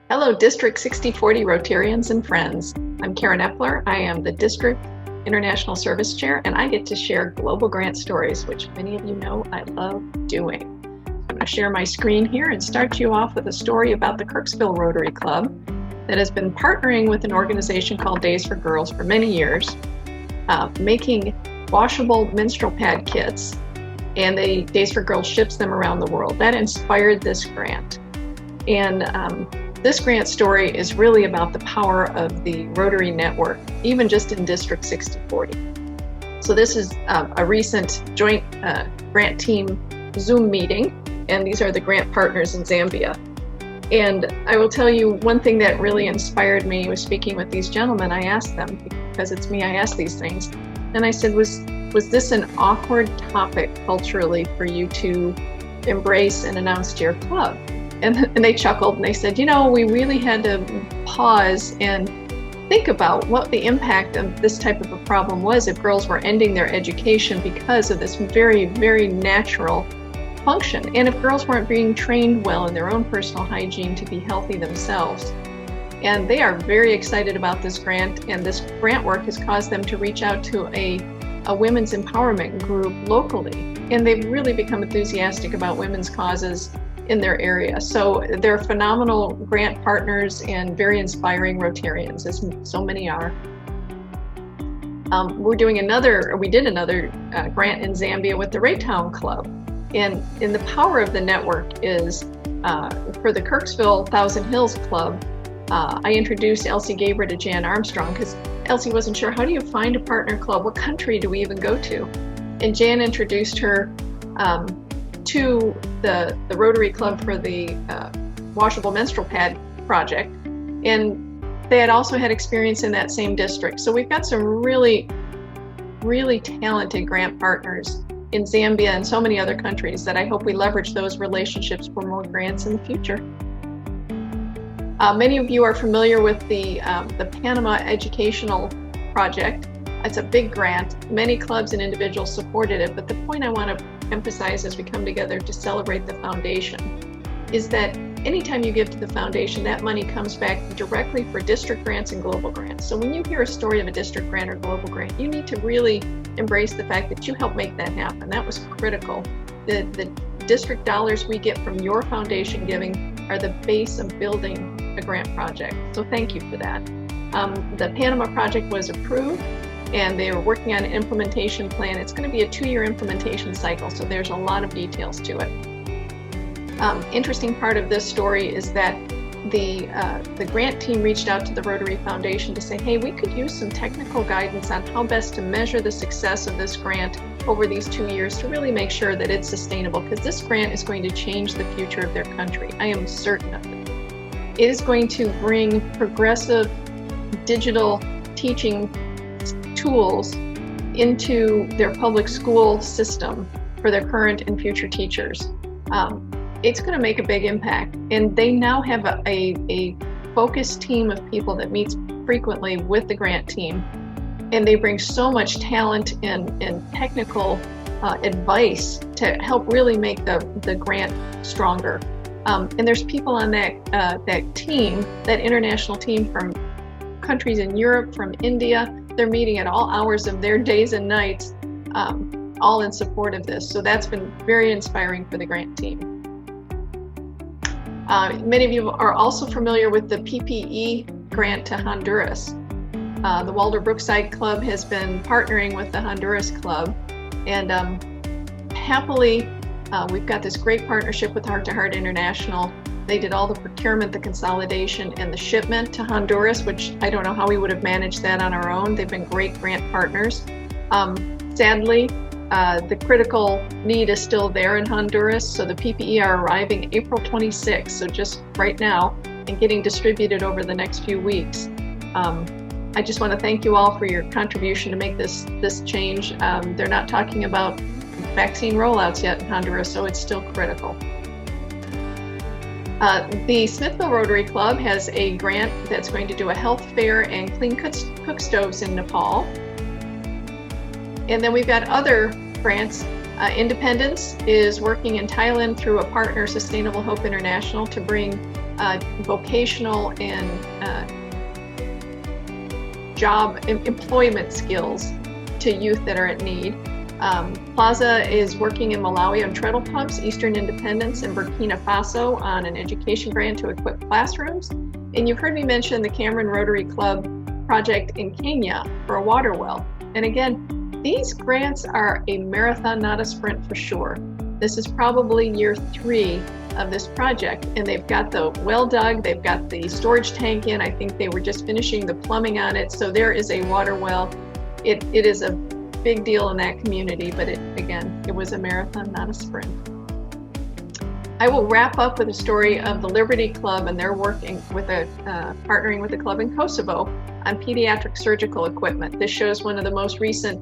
Hello, District 6040 Rotarians and friends. I'm Karyn Eppler. I am the District International Service Chair, and I get to share global grant stories, which many of you know I love doing. I'm going to share my screen here and start you off with a story about the Kirksville Rotary Club that has been partnering with an organization called Days for Girls for many years, making washable menstrual pad kits, and Days for Girls ships them around the world. That inspired this grant. And this grant story is really about the power of the Rotary network, even just in District 6040. So this is a recent joint grant team Zoom meeting, and these are the grant partners in Zambia. And I will tell you, one thing that really inspired me was speaking with these gentlemen. I asked them, because it's me, I ask these things, and I said, was this an awkward topic culturally for you to embrace and announce to your club? And they chuckled and they said, we really had to pause and think about what the impact of this type of a problem was if girls were ending their education because of this very, very natural function. And if girls weren't being trained well in their own personal hygiene to be healthy themselves. And they are very excited about this grant, and this grant work has caused them to reach out to a women's empowerment group locally. And they've really become enthusiastic about women's causes in their area. So they're phenomenal grant partners and very inspiring Rotarians, as so many are. We did another grant in Zambia with the Raytown Club. And the power of the network is, for the Kirksville Thousand Hills Club, I introduced Elsie Gabriel to Jan Armstrong, because Elsie wasn't sure, how do you find a partner club? What country do we even go to? And Jan introduced her to the Rotary Club for the washable menstrual pad project, and they had also had experience in that same district. So we've got some really, really talented grant partners in Zambia and so many other countries that I hope we leverage those relationships for more grants in the future. Many of you are familiar with the Panama Educational Project. It's a big grant. Many clubs and individuals supported it, but the point I want to emphasize as we come together to celebrate the foundation is that anytime you give to the foundation, that money comes back directly for district grants and global grants. So when you hear a story of a district grant or global grant, you need to really embrace the fact that you helped make that happen. That was critical. The district dollars we get from your foundation giving are the base of building a grant project. So thank you for that. The Panama project was approved, and they are working on an implementation plan. It's going to be a 2-year implementation cycle, so there's a lot of details to it. Interesting part of this story is that the grant team reached out to the Rotary Foundation to say, hey, we could use some technical guidance on how best to measure the success of this grant over these 2 years to really make sure that it's sustainable, because this grant is going to change the future of their country. I am certain of it. It is going to bring progressive digital teaching tools into their public school system for their current and future teachers. It's going to make a big impact, and they now have a focused team of people that meets frequently with the grant team, and they bring so much talent and technical advice to help really make the grant stronger. And there's people on that team, that international team from countries in Europe, from India. They're meeting at all hours of their days and nights, all in support of this. So that's been very inspiring for the grant team. Many of you are also familiar with the PPE grant to Honduras. The Walder Brookside Club has been partnering with the Honduras Club, and happily, we've got this great partnership with Heart to Heart International. They did all the procurement, the consolidation, and the shipment to Honduras, which I don't know how we would have managed that on our own. They've been great grant partners. Sadly, the critical need is still there in Honduras, so the PPE are arriving April 26th, so just right now, and getting distributed over the next few weeks. I just want to thank you all for your contribution to make this change. They're not talking about vaccine rollouts yet in Honduras, so it's still critical. The Smithville Rotary Club has a grant that's going to do a health fair and clean cook stoves in Nepal. And then we've got other grants. Independence is working in Thailand through a partner, Sustainable Hope International, to bring vocational and employment skills to youth that are at need. Plaza is working in Malawi on treadle pumps, Eastern Independence, and Burkina Faso on an education grant to equip classrooms. And you've heard me mention the Cameron Rotary Club project in Kenya for a water well. And again, these grants are a marathon, not a sprint for sure. This is probably year 3 of this project, and they've got the well dug, they've got the storage tank in. I think they were just finishing the plumbing on it, so there is a water well. It is a big deal in that community, but it was a marathon, not a sprint. I will wrap up with a story of the Liberty Club, and they're working with partnering with a club in Kosovo on pediatric surgical equipment. This shows one of the most recent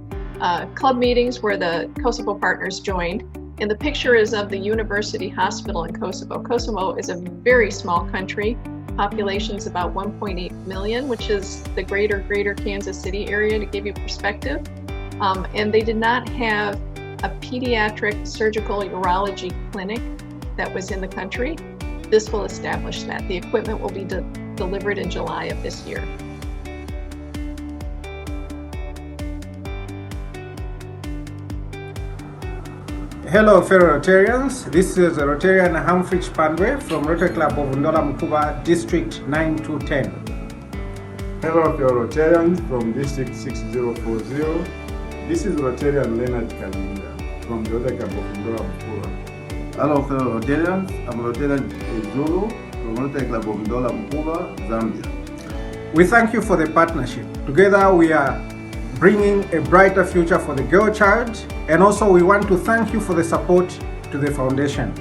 club meetings where the Kosovo partners joined. And the picture is of the University Hospital in Kosovo. Kosovo is a very small country. Population is about 1.8 million, which is the greater Kansas City area, to give you perspective. And they did not have a pediatric surgical urology clinic that was in the country. This will establish that. The equipment will be delivered in July of this year. Hello fellow Rotarians, this is Rotarian Humphrey Pandwe from Rotary Club of Ndola Mkuba, District 9-10. Hello fellow Rotarians from District 6040. This is Rotarian Leonard Kalinga from the Rotary Club of Ndola Mkuba. Hello fellow Rotarians, I'm Rotarian Zulu from Rotary Club of Ndola Mkuba, Zambia. We thank you for the partnership. Together we are bringing a brighter future for the girl child, and also we want to thank you for the support to the foundation.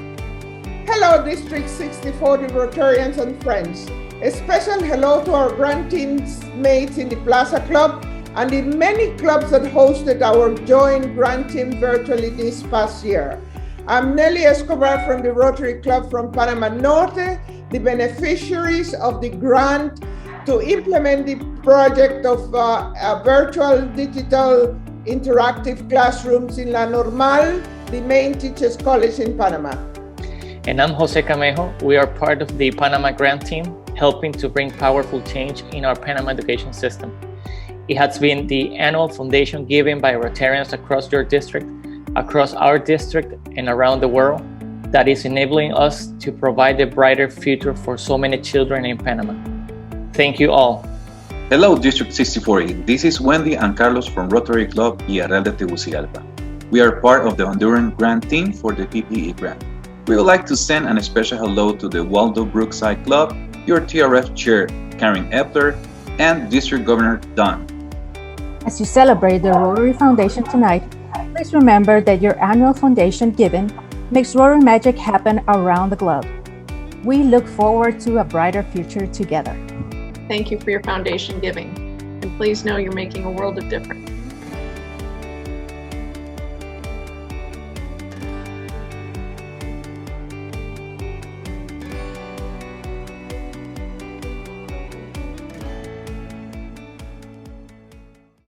Hello District 6040 Rotarians and friends. A special hello to our grant teams mates in the Plaza Club and the many clubs that hosted our joint grant team virtually this past year. I'm Nelly Escobar from the Rotary Club from Panama Norte, the beneficiaries of the grant to implement the project of virtual digital interactive classrooms in La Normal, the main teachers college in Panama. And I'm Jose Camejo. We are part of the Panama grant team, helping to bring powerful change in our Panama education system. It has been the annual foundation given by Rotarians across your district, across our district, and around the world that is enabling us to provide a brighter future for so many children in Panama. Thank you all. Hello District 6040, this is Wendy and Carlos from Rotary Club IRL de Tegucigalpa. We are part of the Honduran grant team for the PPE grant. We would like to send a special hello to the Waldo Brookside Club, your TRF Chair Karyn Eppler, and District Governor Don. As you celebrate the Rotary Foundation tonight, please remember that your annual foundation giving makes Rotary magic happen around the globe. We look forward to a brighter future together. Thank you for your foundation giving, and please know you're making a world of difference.